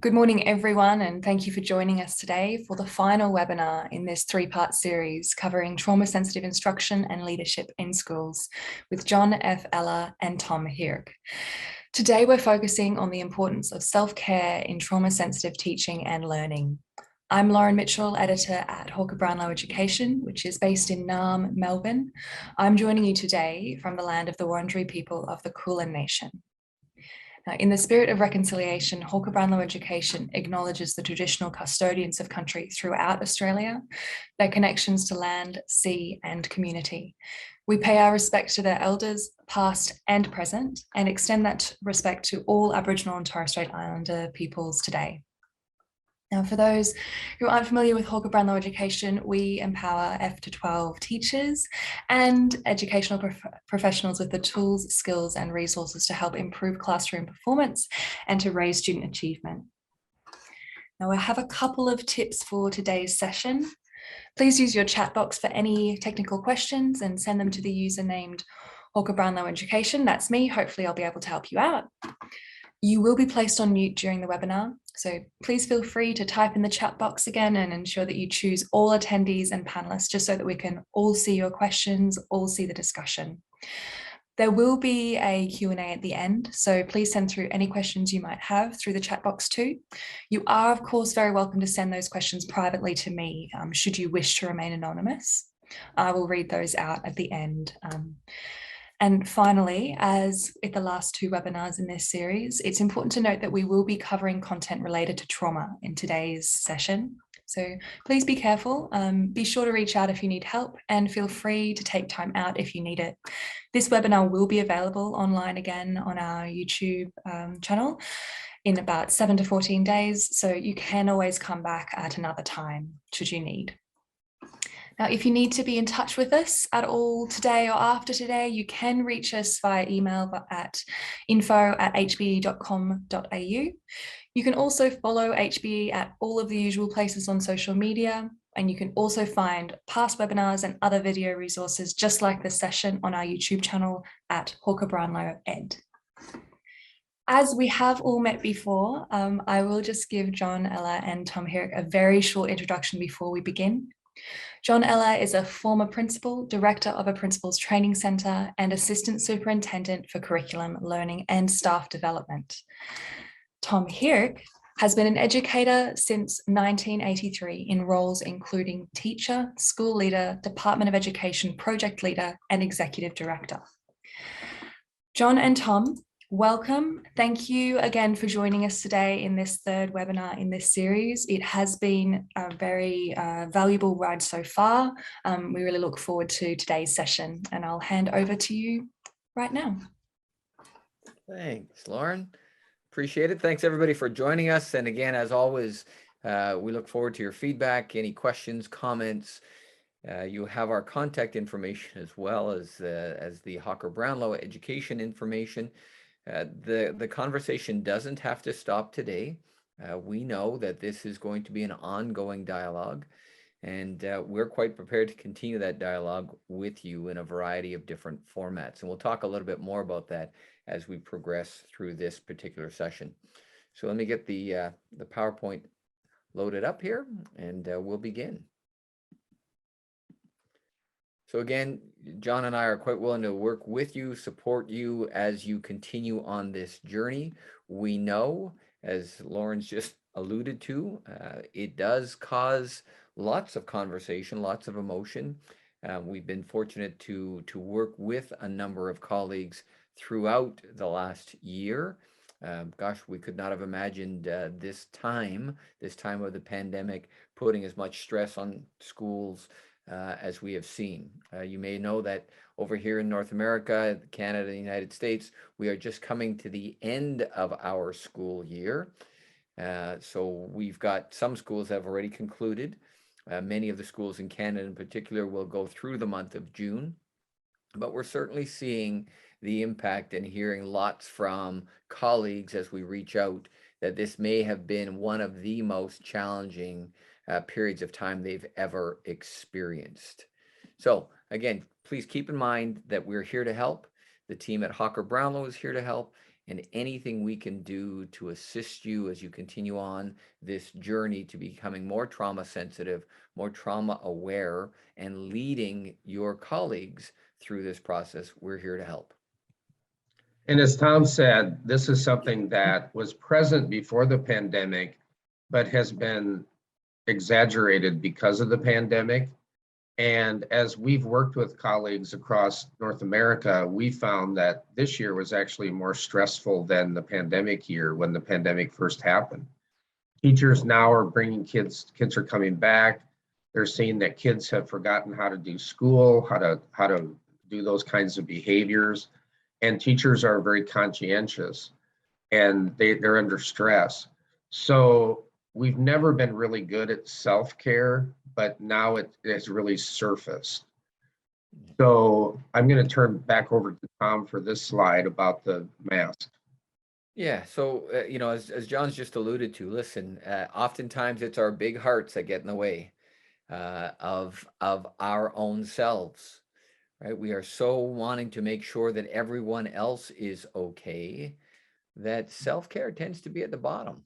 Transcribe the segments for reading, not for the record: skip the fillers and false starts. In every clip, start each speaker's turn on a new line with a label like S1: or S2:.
S1: Good morning, everyone, and thank you for joining us today for the final webinar in this three-part series covering trauma-sensitive instruction and leadership in schools with John F. Eller and Tom Hirk. Today, we're focusing on the importance of self-care in trauma-sensitive teaching and learning. I'm Lauren Mitchell, editor at Hawker Brownlow Education, which is based in Naarm, Melbourne. I'm joining you today from the land of the Wurundjeri people of the Kulin Nation. In the spirit of reconciliation, Hawker Brownlow Education acknowledges the traditional custodians of country throughout Australia, their connections to land, sea, and community. We pay our respect to their elders, past and present, and extend that respect to all Aboriginal and Torres Strait Islander peoples today. Now, for those who aren't familiar with Hawker Brownlow Education, we empower F to 12 teachers and educational professionals with the tools, skills, and resources to help improve classroom performance and to raise student achievement. Now, I have a couple of tips for today's session. Please use your chat box for any technical questions and send them to the user named Hawker Brownlow Education. That's me. Hopefully, I'll be able to help you out. You will be placed on mute during the webinar, so please feel free to type in the chat box again and ensure that you choose all attendees and panelists just so that we can all see your questions, all see the discussion. There will be a Q&A at the end, so please send through any questions you might have through the chat box too. You are, of course, very welcome to send those questions privately to me, should you wish to remain anonymous. I will read those out at the end. And finally, as with the last two webinars in this series, it's important to note that we will be covering content related to trauma in today's session. So please be careful, be sure to reach out if you need help and feel free to take time out if you need it. This webinar will be available online again on our YouTube channel in about 7 to 14 days. So you can always come back at another time should you need. Now, if you need to be in touch with us at all today or after today, you can reach us via email at info@hbe.com.au. You can also follow HBE at all of the usual places on social media, and you can also find past webinars and other video resources just like this session on our YouTube channel at Hawker Brownlow Ed. As we have all met before, I will just give John Eller and Tom Hirk a very short introduction before we begin. John Eller is a former principal, director of a principal's training centre and assistant superintendent for curriculum, learning and staff development. Tom Hirk has been an educator since 1983 in roles including teacher, school leader, Department of Education project leader and executive director. John and Tom, welcome. Thank you again for joining us today in this third webinar in this series. It has been a very valuable ride so far. We really look forward to today's session, and I'll hand over to you right now.
S2: Thanks, Lauren. Appreciate it. Thanks everybody for joining us. And again, as always, we look forward to your feedback, any questions, comments. You have our contact information as well as the Hawker Brownlow education information. The conversation doesn't have to stop today. We know that this is going to be an ongoing dialogue, and we're quite prepared to continue that dialogue with you in a variety of different formats. And we'll talk a little bit more about that as we progress through this particular session. So let me get the PowerPoint loaded up here, and we'll begin. So again, John and I are quite willing to work with you, support you as you continue on this journey. We know, as Lauren's just alluded to, it does cause lots of conversation, lots of emotion. We've been fortunate to work with a number of colleagues throughout the last year. Gosh, we could not have imagined this time of the pandemic putting as much stress on schools as we have seen. You may know that over here in North America, Canada, the United States, we are just coming to the end of our school year. So we've got some schools that have already concluded. Many of the schools in Canada in particular will go through the month of June. But we're certainly seeing the impact and hearing lots from colleagues as we reach out that this may have been one of the most challenging periods of time they've ever experienced. So again, please keep in mind that we're here to help. The team at Hawker Brownlow is here to help, and anything we can do to assist you as you continue on this journey to becoming more trauma sensitive, more trauma aware, and leading your colleagues through this process, we're here to help.
S3: And as Tom said, this is something that was present before the pandemic, but has been exaggerated because of the pandemic. And as we've worked with colleagues across North America, we found that this year was actually more stressful than the pandemic year when the pandemic first happened. Teachers now are bringing kids are coming back. They're seeing that kids have forgotten how to do school, how to do those kinds of behaviors. And teachers are very conscientious and they're under stress. So we've never been really good at self-care, but now it has really surfaced. So I'm going to turn back over to Tom for this slide about the mask.
S2: Yeah, so as John's just alluded to, listen, oftentimes it's our big hearts that get in the way of our own selves, right? We are so wanting to make sure that everyone else is okay that self-care tends to be at the bottom,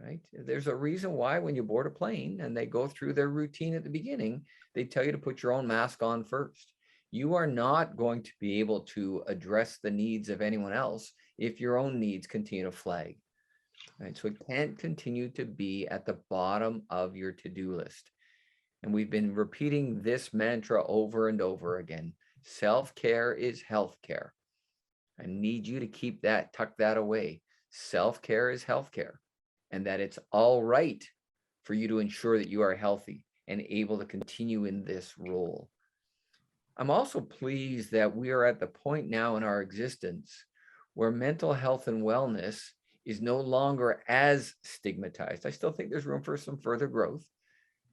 S2: right? There's a reason why when you board a plane and they go through their routine at the beginning, they tell you to put your own mask on first. You are not going to be able to address the needs of anyone else if your own needs continue to flag, right? So it can't continue to be at the bottom of your to-do list. And we've been repeating this mantra over and over again. Self-care is healthcare. I need you to keep that, tuck that away. Self-care is healthcare, and that it's all right for you to ensure that you are healthy and able to continue in this role. I'm also pleased that we are at the point now in our existence where mental health and wellness is no longer as stigmatized. I still think there's room for some further growth,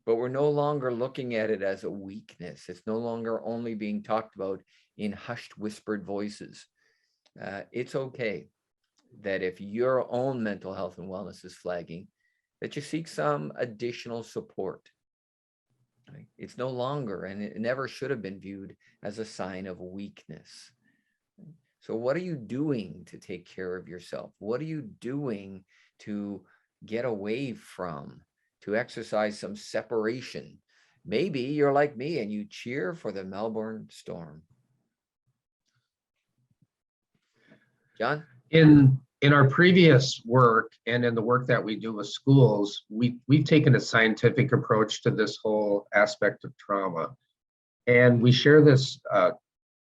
S2: but we're no longer looking at it as a weakness. It's no longer only being talked about in hushed, whispered voices. It's okay that if your own mental health and wellness is flagging, that you seek some additional support. Right? It's no longer, and it never should have been viewed as a sign of weakness. So what are you doing to take care of yourself? What are you doing to get away from, to exercise some separation? Maybe you're like me and you cheer for the Melbourne Storm. John?
S3: In our previous work and in the work that we do with schools, we've taken a scientific approach to this whole aspect of trauma. And we share this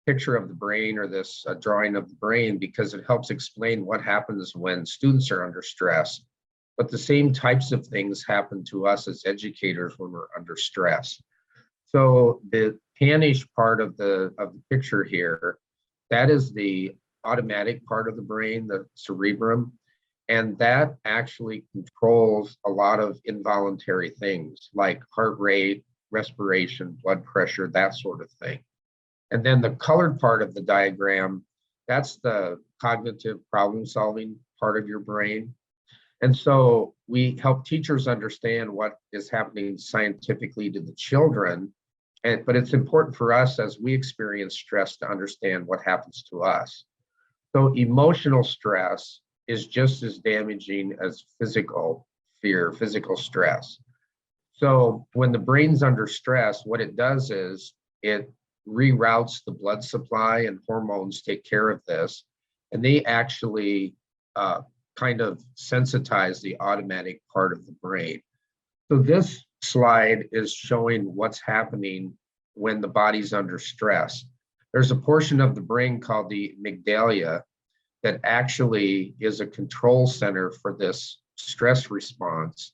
S3: picture of the brain, or this drawing of the brain, because it helps explain what happens when students are under stress. But the same types of things happen to us as educators when we're under stress. So the tannish part of the picture here, that is the automatic part of the brain, the cerebrum, and that actually controls a lot of involuntary things like heart rate, respiration, blood pressure, that sort of thing. And then the colored part of the diagram, that's the cognitive problem solving part of your brain. And so we help teachers understand what is happening scientifically to the children. But it's important for us as we experience stress to understand what happens to us. So emotional stress is just as damaging as physical fear, physical stress. So when the brain's under stress, what it does is it reroutes the blood supply, and hormones take care of this. And they actually kind of sensitize the automatic part of the brain. So this slide is showing what's happening when the body's under stress. There's a portion of the brain called the amygdala that actually is a control center for this stress response.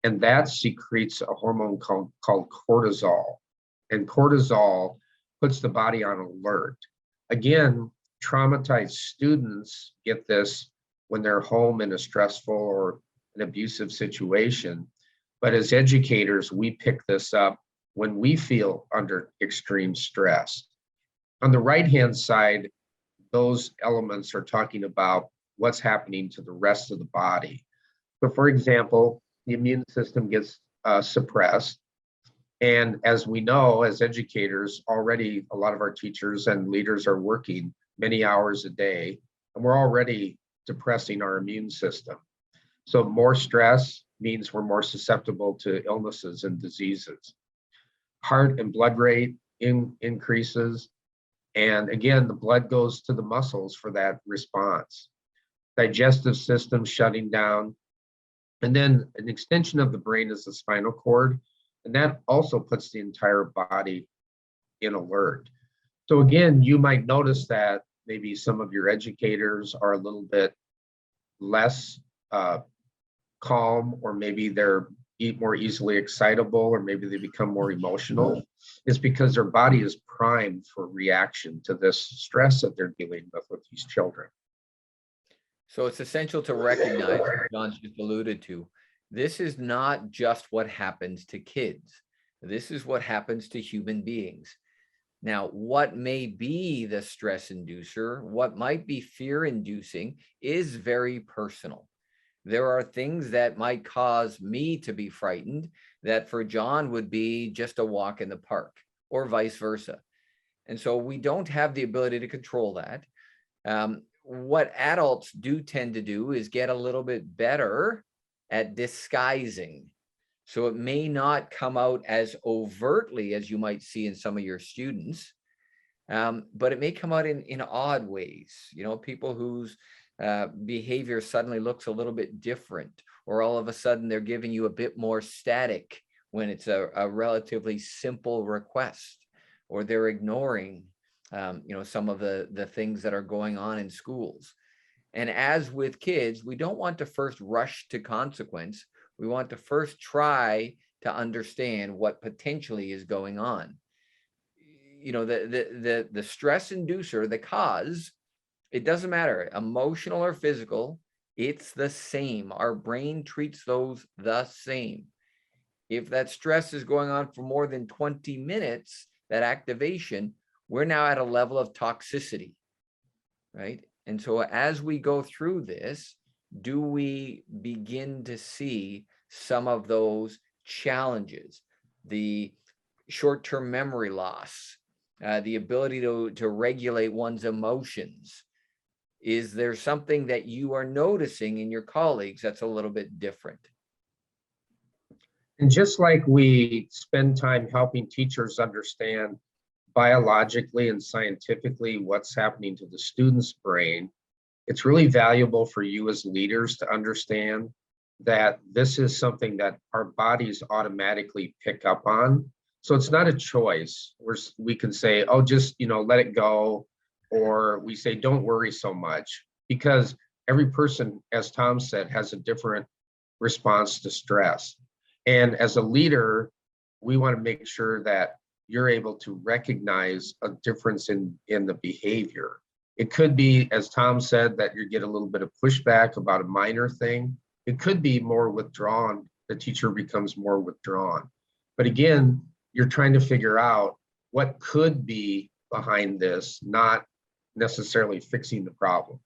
S3: And that secretes a hormone called cortisol. And cortisol puts the body on alert. Again, traumatized students get this when they're home in a stressful or an abusive situation. But as educators, we pick this up when we feel under extreme stress. On the right-hand side, those elements are talking about what's happening to the rest of the body. So for example, the immune system gets suppressed. And as we know, as educators, already a lot of our teachers and leaders are working many hours a day, and we're already depressing our immune system. So more stress means we're more susceptible to illnesses and diseases. Heart and blood rate increases. And again, the blood goes to the muscles for that response. Digestive system shutting down. And then an extension of the brain is the spinal cord. And that also puts the entire body in alert. So again, you might notice that maybe some of your educators are a little bit less calm, or maybe they're more easily excitable, or maybe they become more emotional. It's because their body is primed for reaction to this stress that they're dealing with these children.
S2: So it's essential to recognize, John's just alluded to, this is not just what happens to kids. This is what happens to human beings. Now, what may be the stress inducer, what might be fear inducing, is very personal. There are things that might cause me to be frightened that for John would be just a walk in the park, or vice versa. And so we don't have the ability to control that. What adults do tend to do is get a little bit better at disguising. So it may not come out as overtly as you might see in some of your students, but it may come out in odd ways. You know, people whose behavior suddenly looks a little bit different, or all of a sudden they're giving you a bit more static when it's a relatively simple request, or they're ignoring some of the things that are going on in schools. And as with kids, we don't want to first rush to consequence. We want to first try to understand what potentially is going on. You know, the stress inducer, the cause, it doesn't matter, emotional or physical, it's the same. Our brain treats those the same. If that stress is going on for more than 20 minutes, that activation, we're now at a level of toxicity, right? And so as we go through this, do we begin to see some of those challenges, the short-term memory loss, the ability to regulate one's emotions? Is there something that you are noticing in your colleagues that's a little bit different?
S3: And just like we spend time helping teachers understand biologically and scientifically what's happening to the student's brain, it's really valuable for you as leaders to understand that this is something that our bodies automatically pick up on. So it's not a choice where we can say, oh, just, let it go. Or we say, don't worry so much, because every person, as Tom said, has a different response to stress. And as a leader, we want to make sure that you're able to recognize a difference in the behavior. It could be, as Tom said, that you get a little bit of pushback about a minor thing. It could be more withdrawn. The teacher becomes more withdrawn. But again, you're trying to figure out what could be behind this, not necessarily fixing the problem.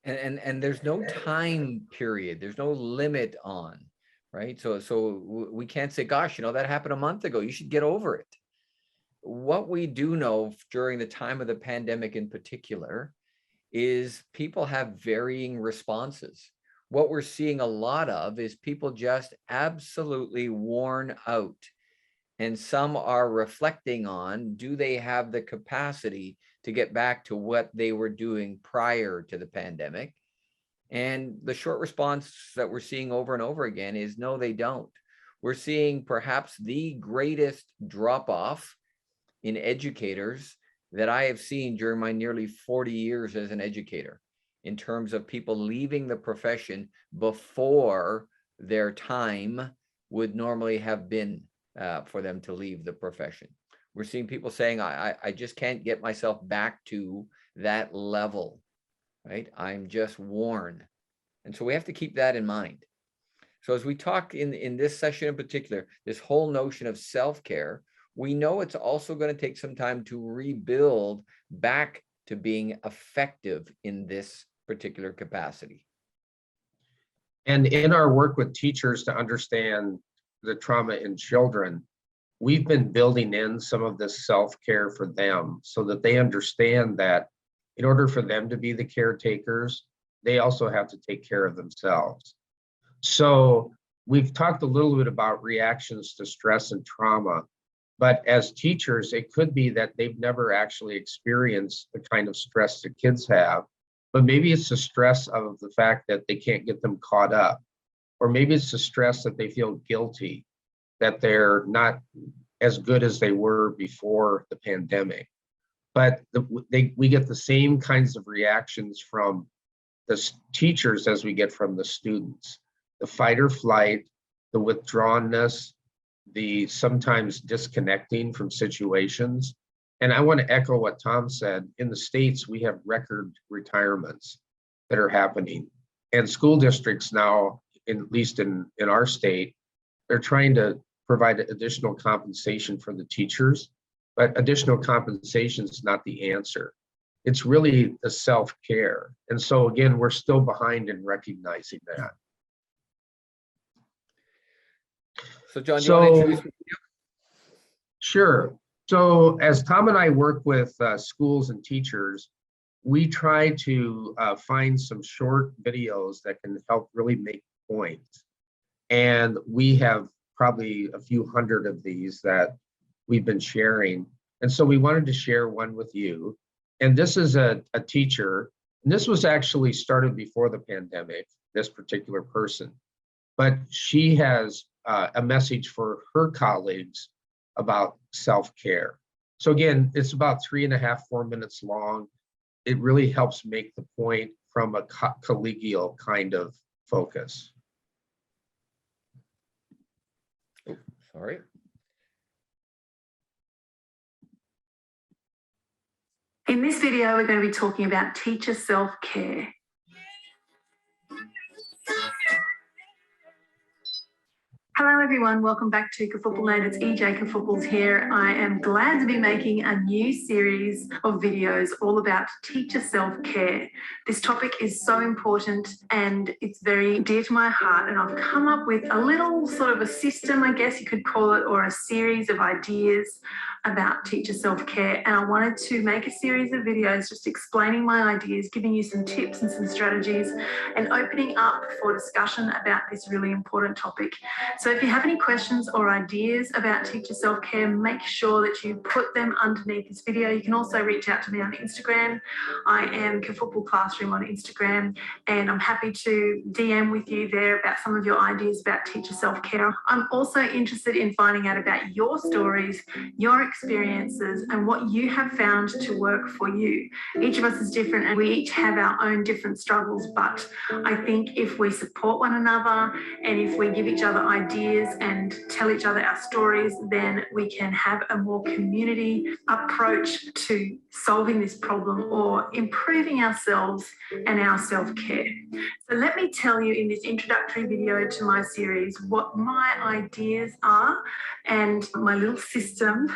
S2: And there's no time period. There's no limit on, right? So we can't say, gosh, that happened a month ago. You should get over it. What we do know during the time of the pandemic in particular is people have varying responses. What we're seeing a lot of is people just absolutely worn out. And some are reflecting on, do they have the capacity to get back to what they were doing prior to the pandemic? And the short response that we're seeing over and over again is no, they don't. We're seeing perhaps the greatest drop-off in educators that I have seen during my nearly 40 years as an educator, in terms of people leaving the profession before their time would normally have been for them to leave the profession. We're seeing people saying, I just can't get myself back to that level, right? I'm just worn. And so we have to keep that in mind. So as we talk in this session in particular, this whole notion of self-care, we know it's also going to take some time to rebuild back to being effective in this particular capacity.
S3: And in our work with teachers to understand the trauma in children, we've been building in some of this self-care for them so that they understand that in order for them to be the caretakers, they also have to take care of themselves. So we've talked a little bit about reactions to stress and trauma, but as teachers, it could be that they've never actually experienced the kind of stress that kids have, but maybe it's the stress of the fact that they can't get them caught up, or maybe it's the stress that they feel guilty, that they're not as good as they were before the pandemic. But we get the same kinds of reactions from the teachers as we get from the students. The fight or flight, the withdrawnness, the sometimes disconnecting from situations. And I want to echo what Tom said. In the States, we have record retirements that are happening. And school districts now, at least in our state, they're trying to provide additional compensation for the teachers, but additional compensation is not the answer. It's really the self-care. And so again, we're still behind in recognizing that.
S2: So John, do you want to introduce me?
S3: Sure. So as Tom and I work with schools and teachers, we try to find some short videos that can help really make points. And we have probably a few hundred of these that we've been sharing. And so we wanted to share one with you. And this is a teacher, and this was actually started before the pandemic, this particular person, but she has a message for her colleagues about self-care. So again, it's about 3.5, 4 minutes long. It really helps make the point from a collegial kind of focus.
S2: Oh, sorry.
S4: In this video, we're going to be talking about teacher self-care. Hello everyone, welcome back to Kafootball Land. It's EJ Kafootballs here. I am glad to be making a new series of videos all about teacher self-care. This topic is so important and it's very dear to my heart, and I've come up with a little sort of a system, I guess you could call it, or a series of ideas about teacher self-care, and I wanted to make a series of videos just explaining my ideas, giving you some tips and some strategies, and opening up for discussion about this really important topic. So if you have any questions or ideas about teacher self-care, make sure that you put them underneath this video. You can also reach out to me on Instagram. I am Kafootball Classroom on Instagram, and I'm happy to DM with you there about some of your ideas about teacher self-care. I'm also interested in finding out about your stories, your experiences, and what you have found to work for you. Each of us is different and we each have our own different struggles, but I think if we support one another and if we give each other ideas and tell each other our stories, then we can have a more community approach to solving this problem or improving ourselves and our self-care. So let me tell you in this introductory video to my series what my ideas are and my little system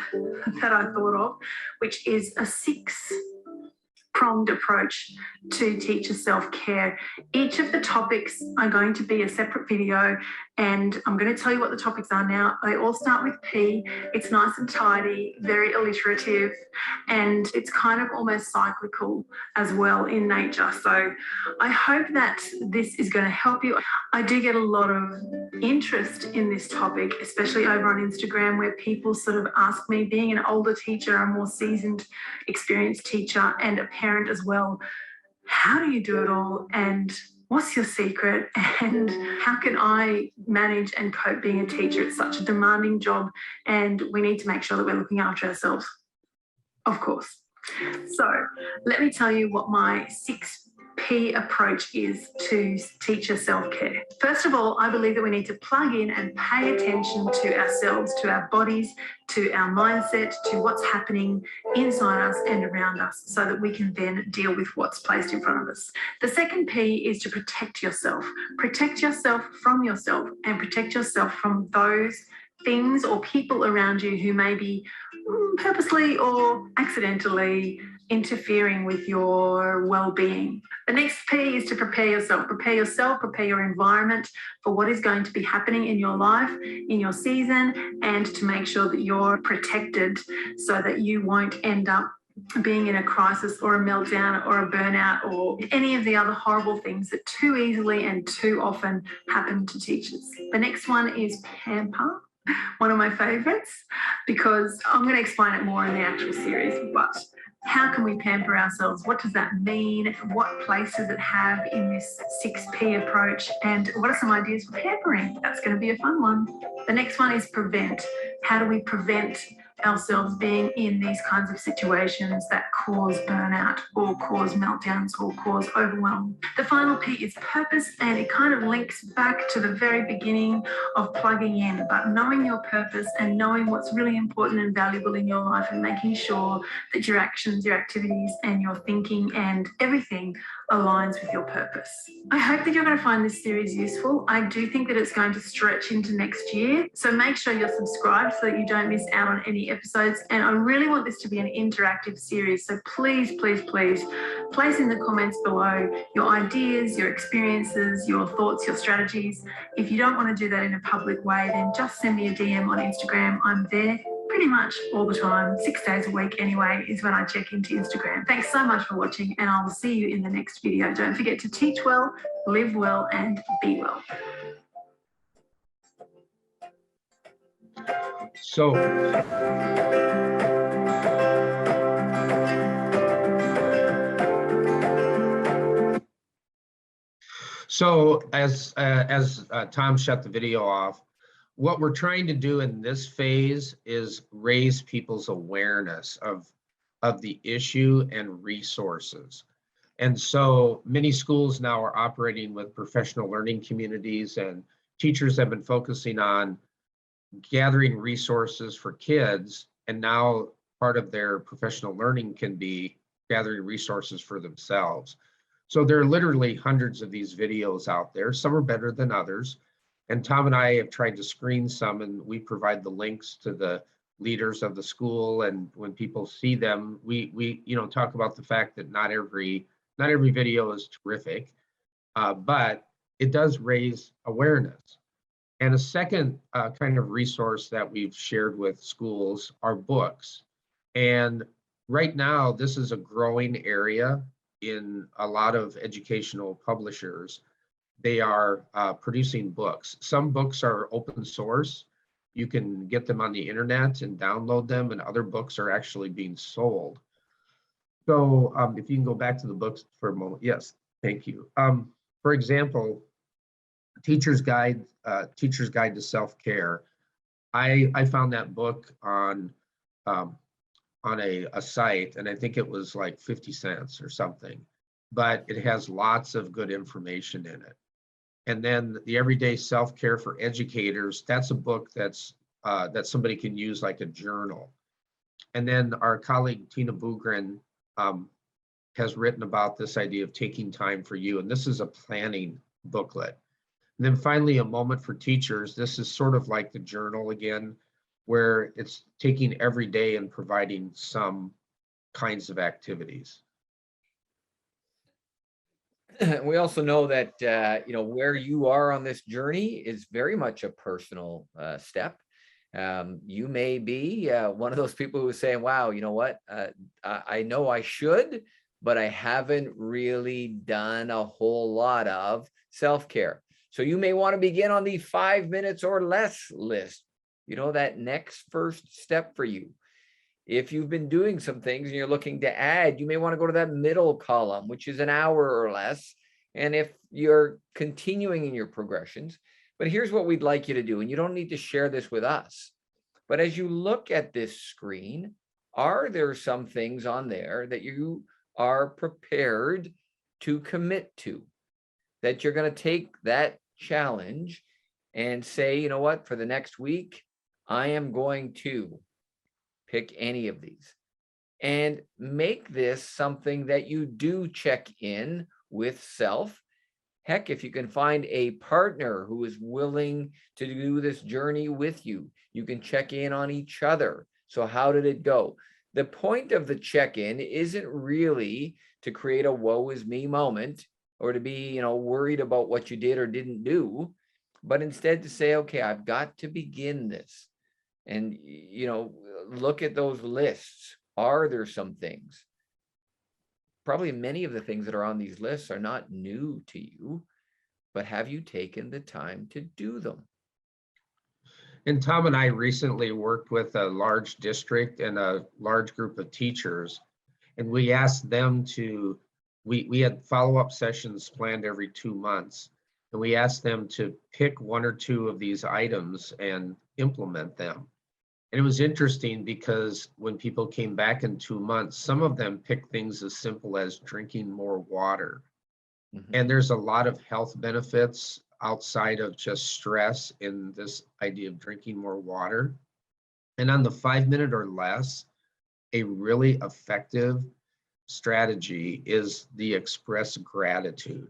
S4: that I thought of, which is a 6-pronged approach to teacher self-care. Each of the topics are going to be a separate video, and I'm going to tell you what the topics are now. They all start with P. It's nice and tidy, very alliterative, and it's kind of almost cyclical as well in nature. So I hope that this is going to help you. I do get a lot of interest in this topic, especially over on Instagram, where people sort of ask me, being an older teacher, a more seasoned, experienced teacher, and a parent as well, how do you do it all? And what's your secret? And how can I manage and cope being a teacher? It's such a demanding job, and we need to make sure that we're looking after ourselves, of course. So let me tell you what my 6P approach is to teacher self-care. First of all, I believe that we need to plug in and pay attention to ourselves, to our bodies, to our mindset, to what's happening inside us and around us, so that we can then deal with what's placed in front of us. The second P is to protect yourself. Protect yourself from yourself, and protect yourself from those things or people around you who may be purposely or accidentally interfering with your well-being. The next P is to prepare yourself. Prepare yourself, prepare your environment for what is going to be happening in your life, in your season, and to make sure that you're protected so that you won't end up being in a crisis or a meltdown or a burnout or any of the other horrible things that too easily and too often happen to teachers. The next one is pamper, one of my favorites, because I'm going to explain it more in the actual series, but how can we pamper ourselves? What does that mean? What place does it have in this 6P approach? And what are some ideas for pampering? That's going to be a fun one. The next one is prevent. How do we prevent ourselves being in these kinds of situations that cause burnout or cause meltdowns or cause overwhelm? The final P is purpose, and it kind of links back to the very beginning of plugging in, but knowing your purpose and knowing what's really important and valuable in your life and making sure that your actions, your activities, and your thinking and everything aligns with your purpose. I hope that you're going to find this series useful. I do think that it's going to stretch into next year, so make sure you're subscribed so that you don't miss out on any episodes. And I really want this to be an interactive series, so please, please, please place in the comments below your ideas, your experiences, your thoughts, your strategies. If you don't want to do that in a public way, then just send me a DM on Instagram. I'm there pretty much all the time, 6 days a week anyway, is when I check into Instagram. Thanks so much for watching, and I will see you in the next video. Don't forget to teach well, live well, and be well.
S3: So as Tom shut the video off, what we're trying to do in this phase is raise people's awareness of the issue and resources. And so many schools now are operating with professional learning communities, and teachers have been focusing on gathering resources for kids, and now part of their professional learning can be gathering resources for themselves. So there are literally hundreds of these videos out there. Some are better than others. And Tom and I have tried to screen some, and we provide the links to the leaders of the school. And when people see them, we talk about the fact that not every video is terrific, but it does raise awareness. And a second kind of resource that we've shared with schools are books. And right now, this is a growing area in a lot of educational publishers. They are producing books. Some books are open source. You can get them on the internet and download them, and other books are actually being sold. So if you can go back to the books for a moment. Yes, thank you. For example, Teacher's Guide to Self-Care. I found that book on a site, and I think it was like 50 cents or something, but it has lots of good information in it. And then the Everyday Self-Care for Educators, that's a book that's that somebody can use like a journal. And then our colleague Tina Bugren has written about this idea of taking time for you, and this is a planning booklet. And then finally, A Moment for Teachers. This is sort of like the journal again, where it's taking every day and providing some kinds of activities.
S2: We also know that where you are on this journey is very much a personal step. You may be one of those people who is saying, wow, you know what, I know I should, but I haven't really done a whole lot of self-care. So you may want to begin on the 5 minutes or less list, that next first step for you. If you've been doing some things and you're looking to add, you may want to go to that middle column, which is an hour or less. And if you're continuing in your progressions, but here's what we'd like you to do, and you don't need to share this with us, but as you look at this screen, are there some things on there that you are prepared to commit to, that you're going to take that challenge and say, you know what, for the next week, I am going to pick any of these, and make this something that you do check in with self. Heck, if you can find a partner who is willing to do this journey with you, you can check in on each other. So how did it go? The point of the check-in isn't really to create a woe is me moment or to be, worried about what you did or didn't do, but instead to say, okay, I've got to begin this. And, look at those lists. are there some things? Probably many of the things that are on these lists are not new to you, but have you taken the time to do them?
S3: And Tom and I recently worked with a large district and a large group of teachers, and we asked them to, we had follow-up sessions planned every 2 months, and we asked them to pick 1 or 2 of these items and implement them. And it was interesting because when people came back in 2 months, some of them picked things as simple as drinking more water. And there's a lot of health benefits outside of just stress in this idea of drinking more water. And on the 5-minute or less, a really effective strategy is the express gratitude.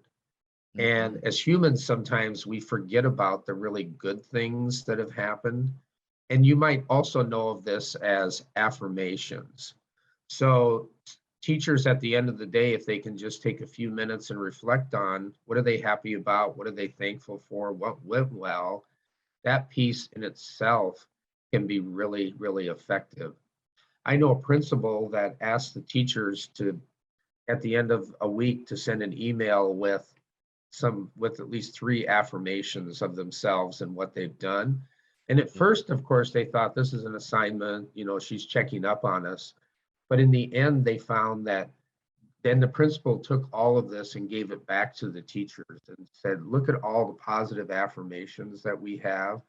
S3: And as humans, sometimes we forget about the really good things that have happened. And you might also know of this as affirmations. So teachers at the end of the day, if they can just take a few minutes and reflect on what are they happy about, what are they thankful for, what went well, that piece in itself can be really, really effective. I know a principal that asked the teachers to, at the end of a week, to send an email with at least 3 affirmations of themselves and what they've done. And at first, of course, they thought this is an assignment, she's checking up on us. But in the end, they found that then the principal took all of this and gave it back to the teachers and said, look at all the positive affirmations that we have.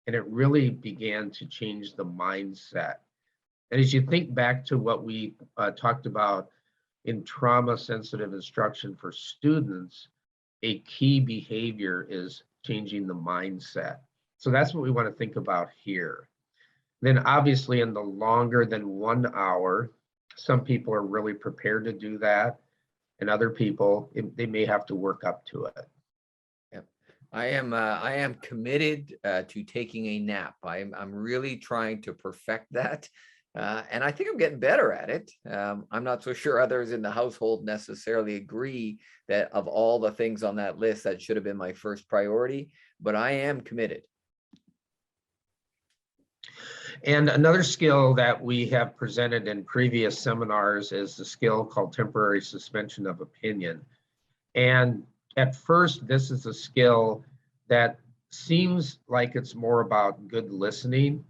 S3: And it really began to change the mindset. And as you think back to what we talked about in trauma-sensitive instruction for students, a key behavior is changing the mindset. So that's what we want to think about here. Then obviously in the longer than 1 hour, some people are really prepared to do that, and other people, they may have to work up to it.
S2: Yep. I am committed to taking a nap. I'm really trying to perfect that. And I think I'm getting better at it. I'm not so sure others in the household necessarily agree that of all the things on that list, that should have been my first priority, but I am committed.
S3: And another skill that we have presented in previous seminars is the skill called temporary suspension of opinion. And at first, this is a skill that seems like it's more about good listening,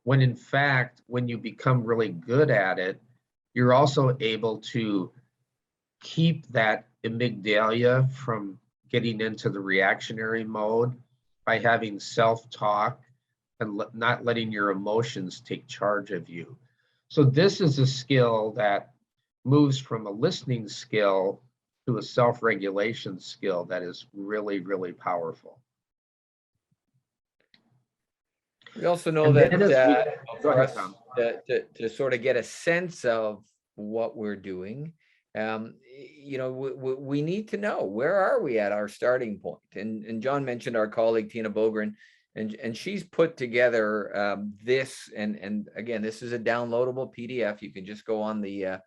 S3: when in fact, when you become really good at it, you're also able to keep that amygdala from getting into the reactionary mode by having self-talk and not letting your emotions take charge of you. So this is a skill that moves from a listening skill to a self-regulation skill that is really, really powerful.
S2: We also know that for us
S3: Tom.
S2: to sort of get a sense of what we're doing, we need to know, where are we at our starting point? And John mentioned our colleague Tina Bogren, and she's put together this, and again, this is a downloadable PDF. You can just go on the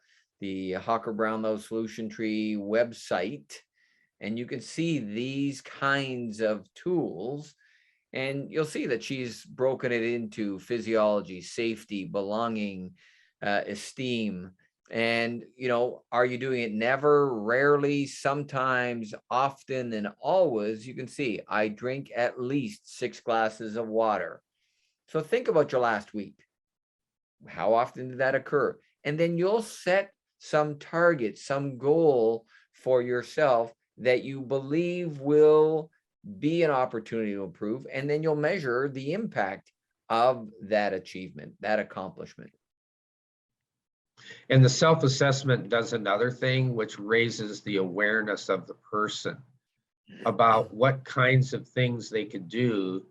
S2: Hawker Brownlow Solution Tree website, and you can see these kinds of tools. And you'll see that she's broken it into physiology, safety, belonging, esteem. And, are you doing it never, rarely, sometimes, often, and always? You can see, I drink at least 6 glasses of water. So think about your last week. How often did that occur? And then you'll set some target, some goal for yourself that you believe will be an opportunity to improve, and then you'll measure the impact of that achievement, that accomplishment.
S3: And the self-assessment does another thing, which raises the awareness of the person about what kinds of things they could do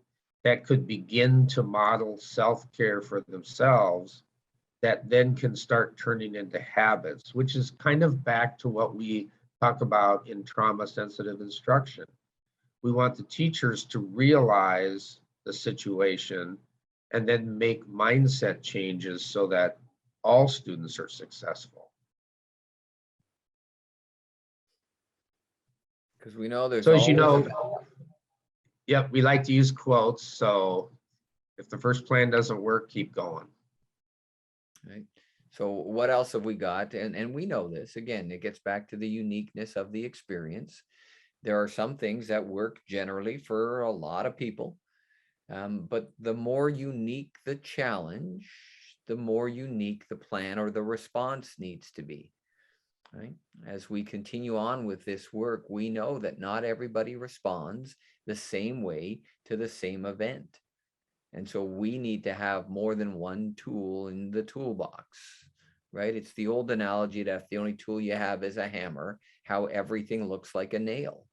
S3: that could begin to model self-care for themselves, that then can start turning into habits, which is kind of back to what we talk about in trauma-sensitive instruction. We want the teachers to realize the situation and then make mindset changes so that all students are successful.
S2: Because we know there's
S3: so as you know, yep, we like to use quotes. So if the first plan doesn't work, keep going.
S2: Right. So what else have we got? And we know this, again, it gets back to the uniqueness of the experience. There are some things that work generally for a lot of people. But the more unique the challenge, the more unique the plan or the response needs to be, right? As we continue on with this work, we know that not everybody responds the same way to the same event. And so we need to have more than one tool in the toolbox, right? It's the old analogy that if the only tool you have is a hammer, how everything looks like a nail.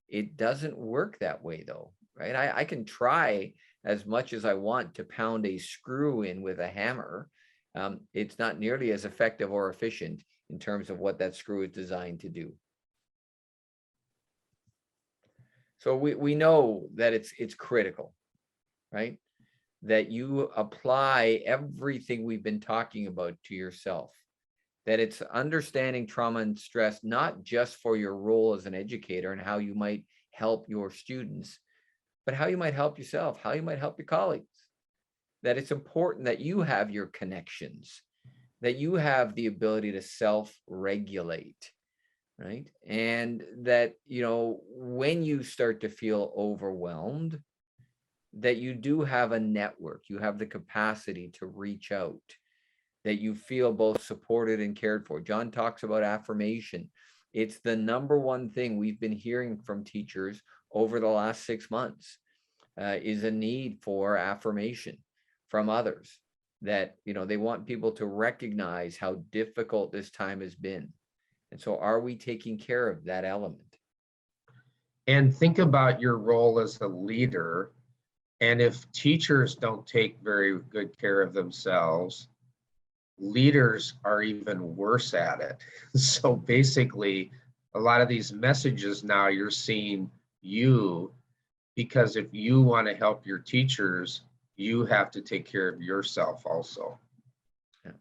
S2: It doesn't work that way though, right? I can try as much as I want to pound a screw in with a hammer. It's not nearly as effective or efficient in terms of what that screw is designed to do. So we know that it's critical, right? That you apply everything we've been talking about to yourself, that it's understanding trauma and stress, not just for your role as an educator and how you might help your students, but how you might help yourself, how you might help your colleagues. That it's important that you have your connections, that you have the ability to self-regulate, right? And that, when you start to feel overwhelmed, that you do have a network, you have the capacity to reach out, that you feel both supported and cared for. John talks about affirmation. It's the number one thing we've been hearing from teachers over the last 6 months, is a need for affirmation from others, that, they want people to recognize how difficult this time has been. And so are we taking care of that element?
S3: And think about your role as a leader. And if teachers don't take very good care of themselves, leaders are even worse at it. So basically, a lot of these messages now you're seeing because if you want to help your teachers, you have to take care of yourself also.
S2: Yeah.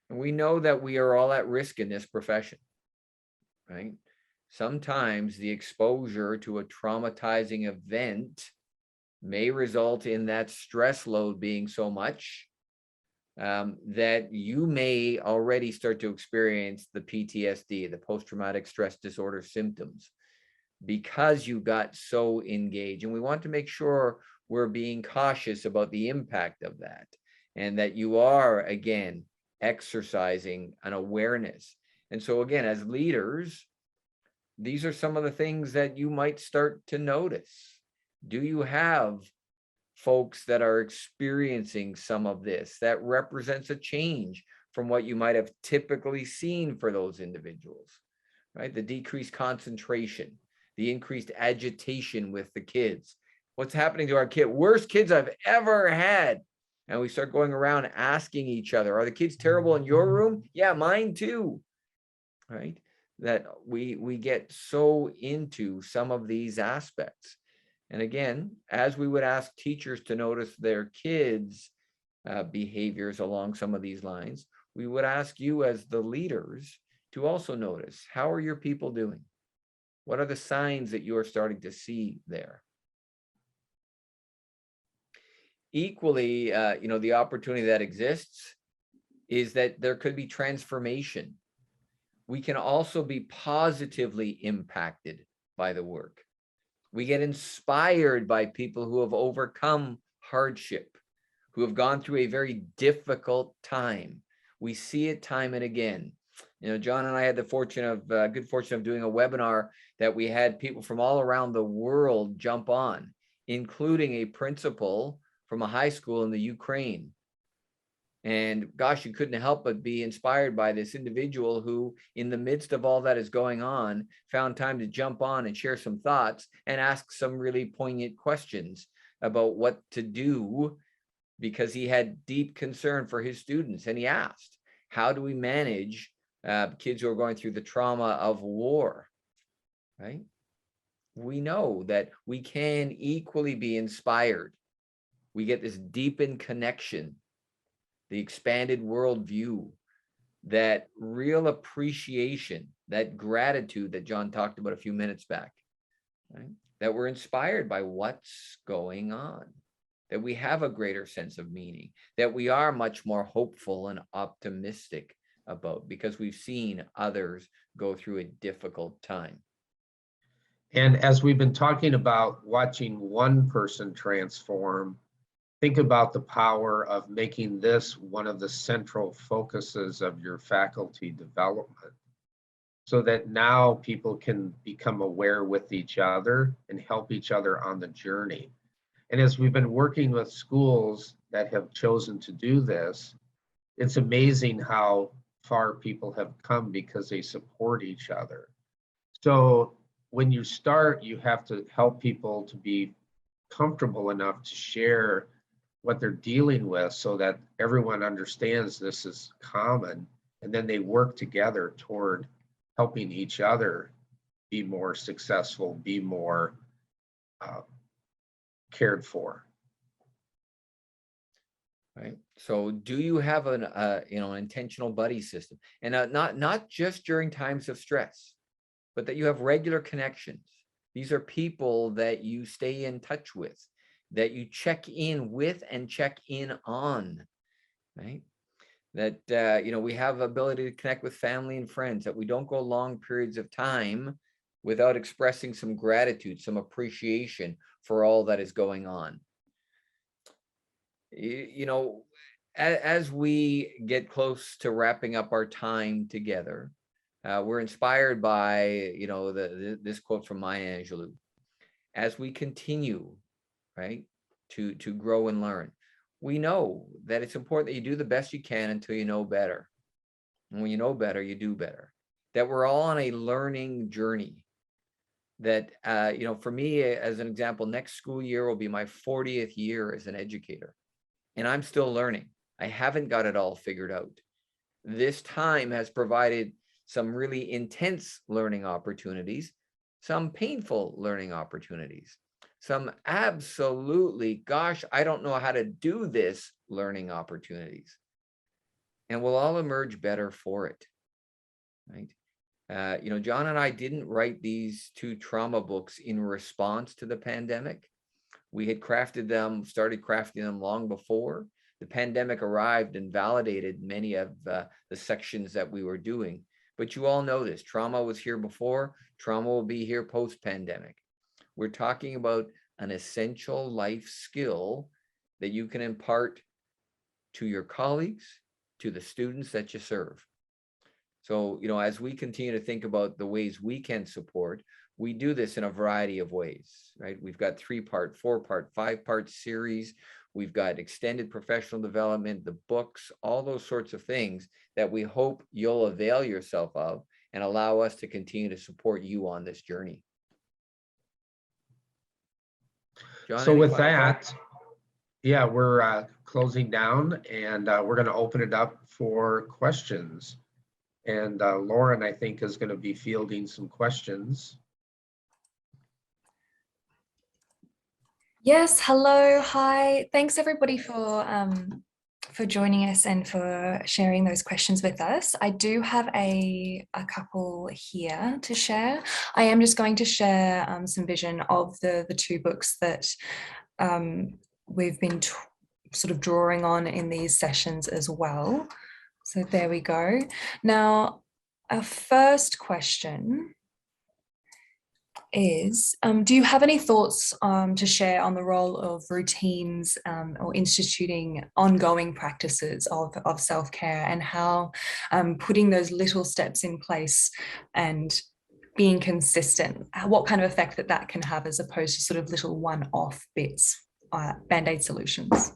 S2: And we know that we are all at risk in this profession, right? Sometimes the exposure to a traumatizing event may result in that stress load being so much that you may already start to experience the PTSD, the post-traumatic stress disorder symptoms, because you got so engaged. And we want to make sure we're being cautious about the impact of that, and that you are, again, exercising an awareness. And so again, as leaders, these are some of the things that you might start to notice. Do you have folks that are experiencing some of this that represents a change from what you might have typically seen for those individuals, right? The decreased concentration, the increased agitation with the kids. What's happening to our kid? Worst kids I've ever had. And we start going around asking each other, are the kids terrible in your room? Yeah, mine too, right? That we get so into some of these aspects. And again, as we would ask teachers to notice their kids' behaviors along some of these lines, we would ask you as the leaders to also notice, how are your people doing? What are the signs that you are starting to see there? Equally, the opportunity that exists is that there could be transformation. We can also be positively impacted by the work. We get inspired by people who have overcome hardship, who have gone through a very difficult time. We see it time and again. John and I had the good fortune of doing a webinar that we had people from all around the world jump on, including a principal from a high school in the Ukraine. And gosh, you couldn't help but be inspired by this individual who, in the midst of all that is going on, found time to jump on and share some thoughts and ask some really poignant questions about what to do, because he had deep concern for his students. And he asked, how do we manage kids who are going through the trauma of war, right? We know that we can equally be inspired. We get this deepened connection, the expanded worldview, that real appreciation, that gratitude that John talked about a few minutes back, right? That we're inspired by what's going on, that we have a greater sense of meaning, that we are much more hopeful and optimistic about, because we've seen others go through a difficult time.
S3: And as we've been talking about watching one person transform, think about the power of making this one of the central focuses of your faculty development, so that now people can become aware with each other and help each other on the journey. And as we've been working with schools that have chosen to do this, it's amazing how far people have come because they support each other. So when you start, you have to help people to be comfortable enough to share what they're dealing with so that everyone understands this is common, and then they work together toward helping each other be more successful, be more cared for.
S2: Right. So do you have an an intentional buddy system, and not just during times of stress, but that you have regular connections? These are people that you stay in touch with, that you check in with and check in on, right? That we have ability to connect with family and friends, that we don't go long periods of time without expressing some gratitude, some appreciation for all that is going on. As we get close to wrapping up our time together, we're inspired by this quote from Maya Angelou. As we continue, right, to grow and learn, we know that it's important that you do the best you can until you know better. And when you know better, you do better. That we're all on a learning journey. That for me, as an example, next school year will be my 40th year as an educator. And I'm still learning. I haven't got it all figured out. This time has provided some really intense learning opportunities, some painful learning opportunities, some absolutely, gosh, I don't know how to do this learning opportunities. And we'll all emerge better for it, right? John and I didn't write these 2 trauma books in response to the pandemic. We had started crafting them long before. The pandemic arrived and validated many of the sections that we were doing. But you all know this, trauma was here before, trauma will be here post-pandemic. We're talking about an essential life skill that you can impart to your colleagues, to the students that you serve. So, as we continue to think about the ways we can support, we do this in a variety of ways, right? We've got 3-part, 4-part, 5-part series. We've got extended professional development, the books, all those sorts of things that we hope you'll avail yourself of and allow us to continue to support you on this journey. John,
S3: So with that, yeah, we're closing down, and we're going to open it up for questions. And Lauren, I think, is going to be fielding some questions.
S1: Yes, hello, hi. Thanks everybody for joining us and for sharing those questions with us. I do have a couple here to share. I am just going to share some vision of the 2 books that we've been sort of drawing on in these sessions as well. So there we go. Now, our first question is, do you have any thoughts to share on the role of routines or instituting ongoing practices of self-care, and how putting those little steps in place and being consistent, what kind of effect that can have, as opposed to sort of little one-off bits, band-aid solutions?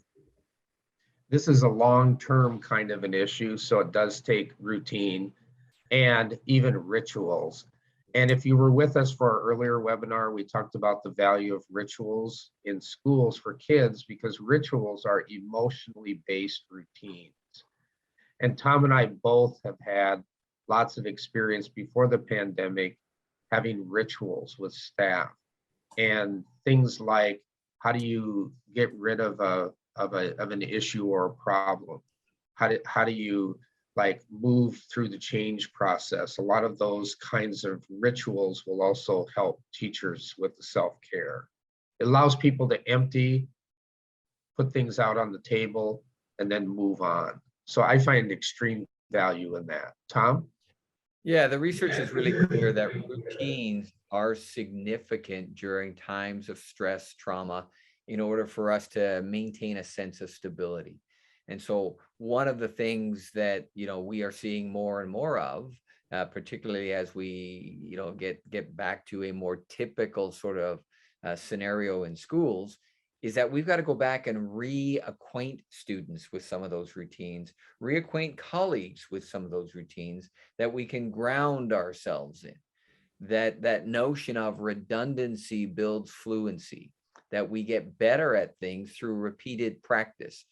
S3: This is a long-term kind of an issue, so it does take routine and even rituals. And if you were with us for our earlier webinar, we talked about the value of rituals in schools for kids, because rituals are emotionally based routines. And Tom and I both have had lots of experience before the pandemic having rituals with staff, and things like, how do you get rid of an issue or a problem? How do you move through the change process? A lot of those kinds of rituals will also help teachers with the self-care. It allows people to empty put things out on the table, and then move on. So I find extreme value in that. Tom?
S2: Yeah, the research is really clear that routines are significant during times of stress, trauma, in order for us to maintain a sense of stability. And so one of the things that, we are seeing more and more of, particularly as we, get back to a more typical sort of scenario in schools, is that we've got to go back and reacquaint students with some of those routines, reacquaint colleagues with some of those routines that we can ground ourselves in. That notion of redundancy builds fluency, that we get better at things through repeated practice.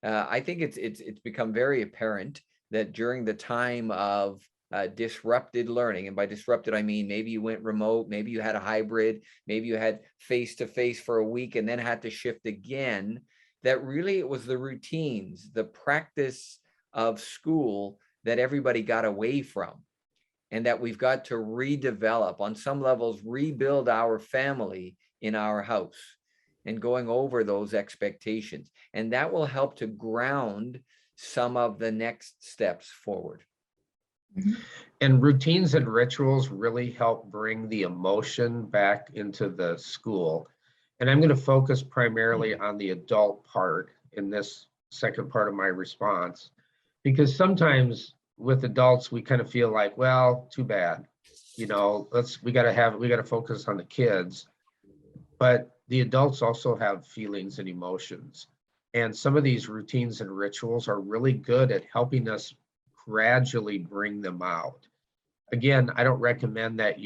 S2: I think it's become very apparent that during the time of disrupted learning, and by disrupted I mean maybe you went remote, maybe you had a hybrid, maybe you had face-to-face for a week and then had to shift again, that really it was the routines, the practice of school that everybody got away from, and that we've got to redevelop, on some levels, rebuild our family in our house and going over those expectations. And that will help to ground some of the next steps forward.
S3: And routines and rituals really help bring the emotion back into the school. And I'm going to focus primarily on the adult part in this second part of my response, because sometimes with adults, we kind of feel like, well, too bad, we got to focus on the kids. But the adults also have feelings and emotions. And some of these routines and rituals are really good at helping us gradually bring them out. Again, I don't recommend that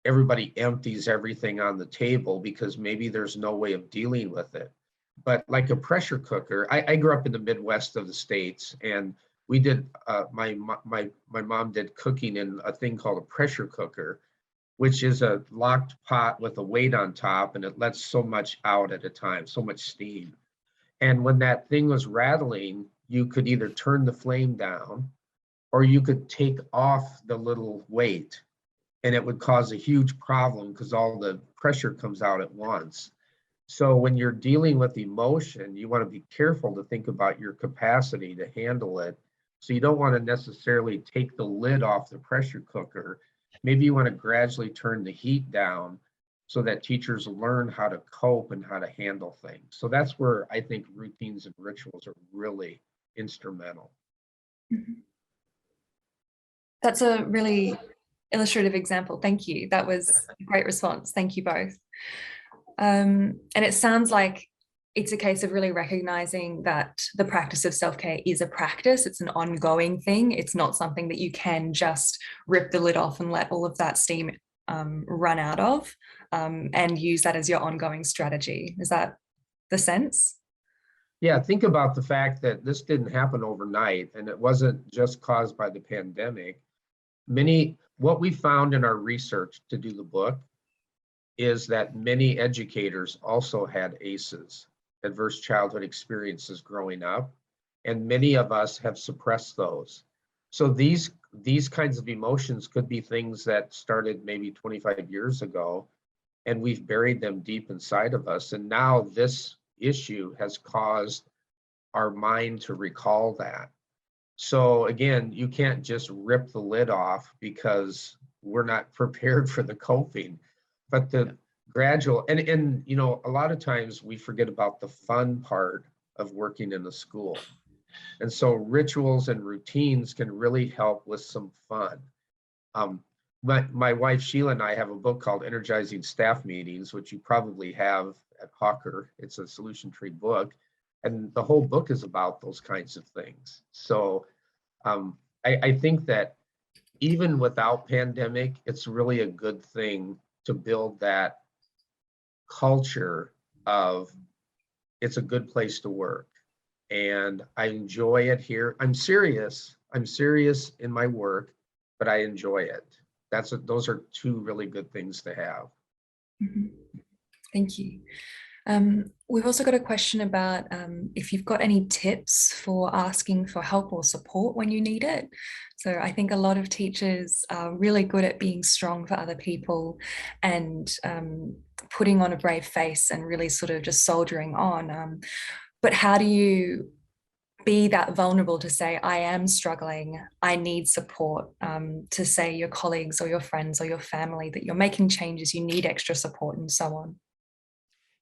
S3: everybody empties everything on the table, because maybe there's no way of dealing with it. But like a pressure cooker, I grew up in the Midwest of the States, and we did, my mom did cooking in a thing called a pressure cooker, which is a locked pot with a weight on top, and it lets so much out at a time, so much steam. And when that thing was rattling, you could either turn the flame down, or you could take off the little weight, and it would cause a huge problem because all the pressure comes out at once. So when you're dealing with emotion, you want to be careful to think about your capacity to handle it. So you don't want to necessarily take the lid off the pressure cooker. Maybe you want to gradually turn the heat down so that teachers learn how to cope and how to handle things. So that's where I think routines and rituals are really instrumental.
S1: That's a really illustrative example. Thank you. That was a great response. Thank you both. And it sounds like it's a case of really recognizing that the practice of self-care is a practice. It's an ongoing thing. It's not something that you can just rip the lid off and let all of that steam run out of, and use that as your ongoing strategy. Is that the sense?
S3: Yeah, think about the fact that this didn't happen overnight, and it wasn't just caused by the pandemic. What we found in our research to do the book is that many educators also had ACEs, adverse childhood experiences growing up, and many of us have suppressed those. So these kinds of emotions could be things that started maybe 25 years ago, and we've buried them deep inside of us. And now this issue has caused our mind to recall that. So again, you can't just rip the lid off because we're not prepared for the coping, but the gradual, and a lot of times we forget about the fun part of working in a school. And so rituals and routines can really help with some fun. My wife Sheila and I have a book called Energizing Staff Meetings, which you probably have at Hawker. It's a solution tree book, and the whole book is about those kinds of things. So I think that even without pandemic, it's really a good thing to build that culture of it's a good place to work, and I enjoy it here. I'm serious in my work, but I enjoy it. Those are two really good things to have.
S1: Thank you. We've also got a question about if you've got any tips for asking for help or support when you need it. So I think a lot of teachers are really good at being strong for other people and putting on a brave face and really sort of just soldiering on. But how do you be that vulnerable to say, I am struggling, I need support, to say your colleagues or your friends or your family that you're making changes, you need extra support and so on?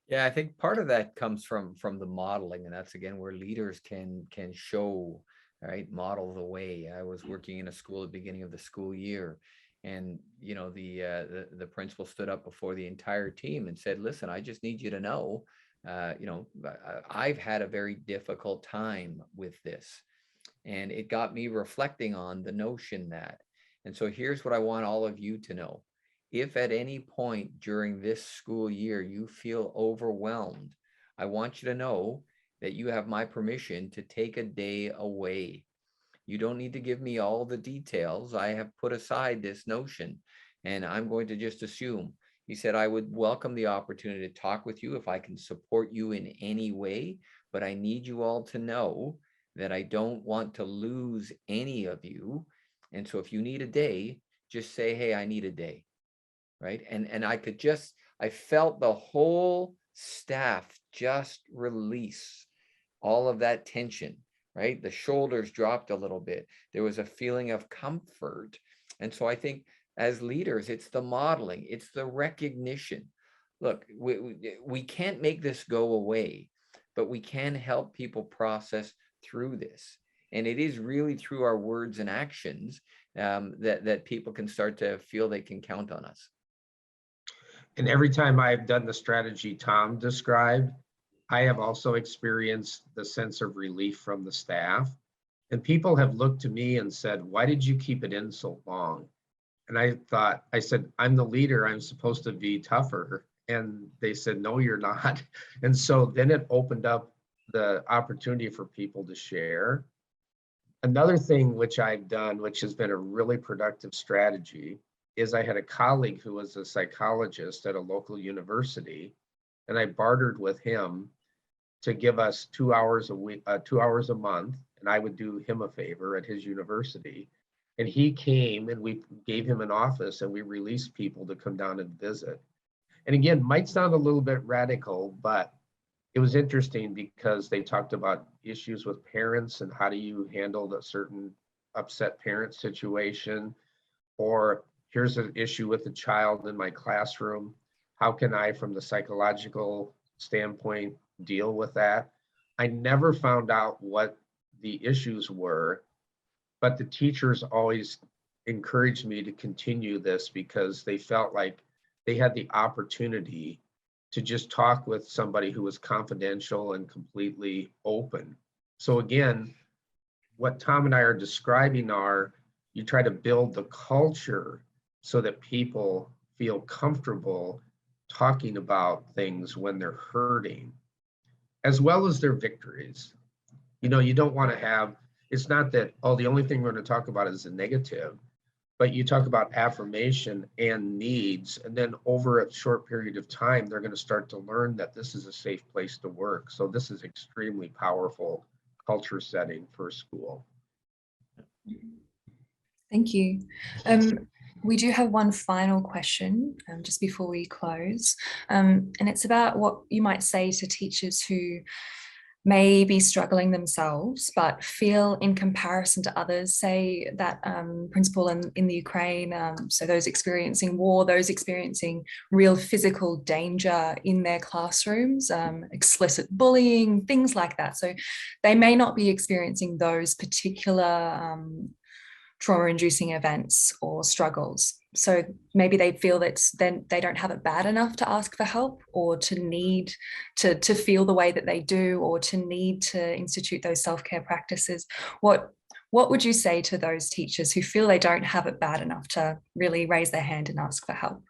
S2: Yeah, I think part of that comes from the modeling, and that's again where leaders can show, right, model the way. I was working in a school at the beginning of the school year, and the principal stood up before the entire team and said, "Listen, I just need you to know, I've had a very difficult time with this." And it got me reflecting on the notion that, and so here's what I want all of you to know. If at any point during this school year you feel overwhelmed, I want you to know that you have my permission to take a day away. You don't need to give me all the details. I have put aside this notion, and I'm going to just assume. He said, I would welcome the opportunity to talk with you if I can support you in any way, but I need you all to know that I don't want to lose any of you. And so if you need a day, just say, hey, I need a day. Right. And I felt the whole staff just release all of that tension, right? The shoulders dropped a little bit. There was a feeling of comfort. And so I think as leaders, it's the modeling, it's the recognition. Look, we can't make this go away, but we can help people process through this. And it is really through our words and actions that people can start to feel they can count on us.
S3: And every time I've done the strategy Tom described, I have also experienced the sense of relief from the staff. And people have looked to me and said, why did you keep it in so long? And I said, I'm the leader, I'm supposed to be tougher. And they said, no, you're not. And so then it opened up the opportunity for people to share. Another thing which I've done, which has been a really productive strategy, is I had a colleague who was a psychologist at a local university, and I bartered with him to give us 2 hours a week, 2 hours a month, and I would do him a favor at his university. And he came and we gave him an office and we released people to come down and visit. And again, might sound a little bit radical, but it was interesting because they talked about issues with parents and how do you handle a certain upset parent situation, or here's an issue with a child in my classroom. How can I, from the psychological standpoint, deal with that? I never found out what the issues were, but the teachers always encouraged me to continue this because they felt like they had the opportunity to just talk with somebody who was confidential and completely open. So again, what Tom and I are describing are, you try to build the culture so that people feel comfortable talking about things when they're hurting, as well as their victories. You know, you don't want to have, it's not that, oh, the only thing we're going to talk about is the negative, but you talk about affirmation and needs, and then over a short period of time, they're going to start to learn that this is a safe place to work. So this is extremely powerful culture setting for a school.
S1: Thank you. We do have one final question just before we close, and it's about what you might say to teachers who may be struggling themselves, but feel in comparison to others, say that principal in the Ukraine, so those experiencing war, those experiencing real physical danger in their classrooms, explicit bullying, things like that. So they may not be experiencing those particular trauma-inducing events or struggles. So maybe they feel that then they don't have it bad enough to ask for help, or to need to feel the way that they do, or to need to institute those self-care practices. What would you say to those teachers who feel they don't have it bad enough to really raise their hand and ask for help?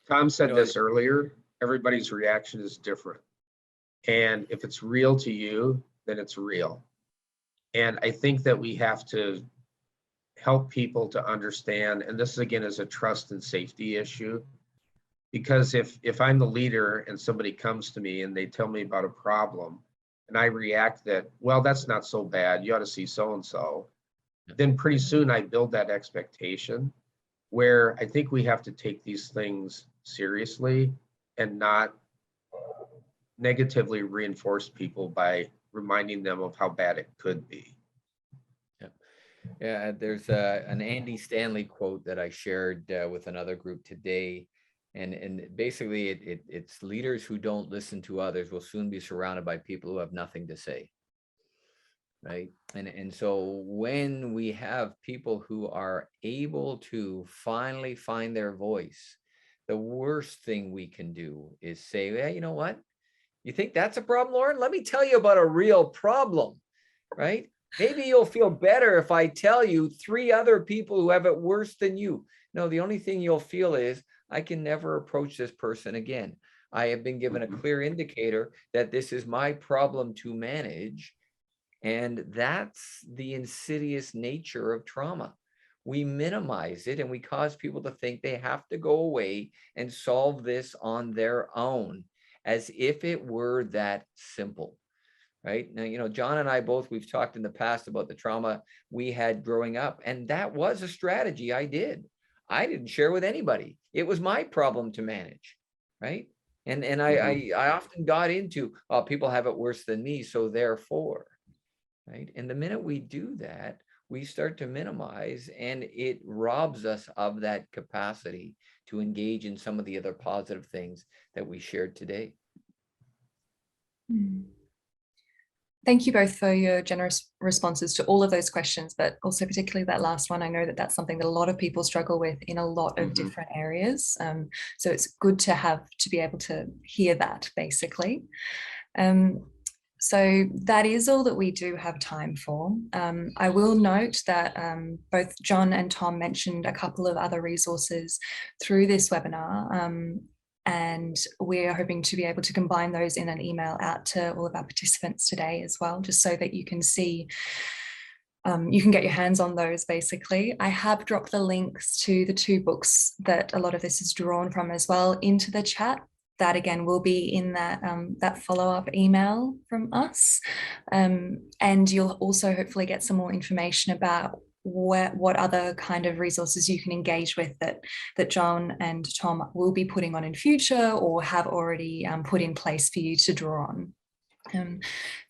S3: Tom said this earlier, everybody's reaction is different. And if it's real to you, then it's real. And I think that we have to help people to understand, and this again is a trust and safety issue. Because if I'm the leader and somebody comes to me and they tell me about a problem and I react that, well, that's not so bad, you ought to see so-and-so, then pretty soon I build that expectation where I think we have to take these things seriously and not negatively reinforce people by reminding them of how bad it could be.
S2: Yeah, there's an Andy Stanley quote that I shared with another group today. And basically it's leaders who don't listen to others will soon be surrounded by people who have nothing to say. Right. And so when we have people who are able to finally find their voice, the worst thing we can do is say, yeah, you know what? You think that's a problem, Lauren? Let me tell you about a real problem, right? Maybe you'll feel better if I tell you 3 other people who have it worse than you. No, the only thing you'll feel is I can never approach this person again. I have been given a clear indicator that this is my problem to manage. And that's the insidious nature of trauma. We minimize it and we cause people to think they have to go away and solve this on their own, as if it were that simple. Right now, you know, John and I both, we've talked in the past about the trauma we had growing up, and that was a strategy I didn't share with anybody. It was my problem to manage, right? And I often got into, oh, people have it worse than me, so therefore, right? And the minute we do that, we start to minimize, and it robs us of that capacity to engage in some of the other positive things that we shared today.
S1: Thank you both for your generous responses to all of those questions, but also particularly that last one. I know that that's something that a lot of people struggle with in a lot of different areas. So it's good to be able to hear that, basically. So that is all that we do have time for. I will note that both John and Tom mentioned a couple of other resources through this webinar. And we're hoping to be able to combine those in an email out to all of our participants today as well, just so that you can see, you can get your hands on those basically. I have dropped the links to the 2 books that a lot of this is drawn from as well into the chat. That again will be in that, that follow-up email from us. And you'll also hopefully get some more information about what other kind of resources you can engage with that John and Tom will be putting on in future or have already put in place for you to draw on.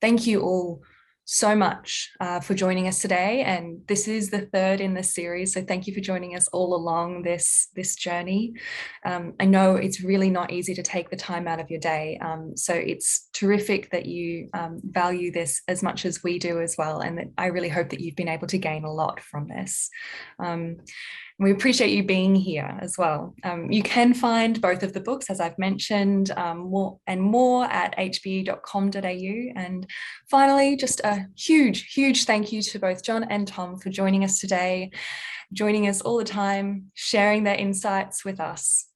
S1: Thank you all so much for joining us today, and this is the 3rd in this series, so thank you for joining us all along this journey. I know it's really not easy to take the time out of your day, so it's terrific that you value this as much as we do as well, and that I really hope that you've been able to gain a lot from this. We appreciate you being here as well. You can find both of the books, as I've mentioned, more at hbe.com.au. And finally, just a huge thank you to both John and Tom for joining us today, joining us all the time, sharing their insights with us.